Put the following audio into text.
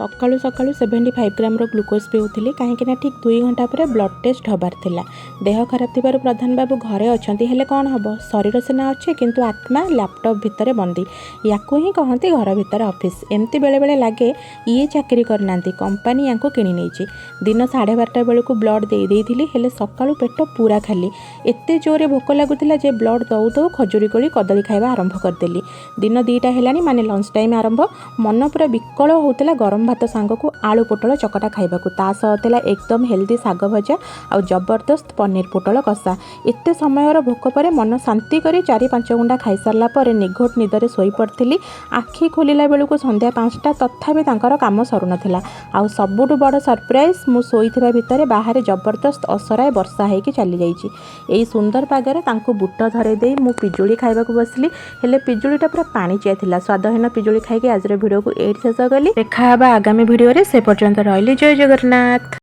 सकाळू सकाळू 75 ग्राम glucose पिउली कहीं ठीक 2 घंटा पर ब्लड टेस्ट हबार थिला। देह खराब थिबारु प्रधान बाबू घरे अछंती हेले कौन हम शरीर सिना अच्छे किंतु आत्मा लैपटॉप भितर बंदी। याकू ही कहती घर भितर ऑफिस। एमती बेले बेले लगे ये चाकरी करना कंपनी या किणी नहीं। दिन 12:30 बेलू ब्लड दे हेले सकाळू पेट पूरा खाली। एते जोरे भोक लगुला जे ब्लड दौ दौ खजुरी कोली कदली खाଇବା आरंभ करदेली। दिन 2टा हेलानी माने लंच टाइम आरंभ। मन पूरा विकल होता गरम भात सांग को आलू पोटल चकटा खाइबा ता सह एकदम हेल्दी साग भजा और जबरदस्त पनीर पोटल कषा। एते समय भोक पर मन शांति करी 4-5 गुंडा खाई सारा पर निघोट निदरे शोई पड़ी। आखि खोलिला बेलू संध्या 5टा तथापि तांकर काम सरू नथिला। आउ सबुठु बड़ सरप्राइज मु शोइथिबा भितरे बाहर जबरदस्त असराय वर्षा हेकी चली जाइछि। एई सुंदर पागरे तांको बुट धरे देई मु पिजुली खाइबा को बसली। हेले पिजुलीटा पूरा पानी चिया थिला। स्वादहीन पिजुली खाइके आजर वीडियो को एठी शेष कली। देखा आगामी वीडियो रे से पर्यंत रहिली। जय जगन्नाथ।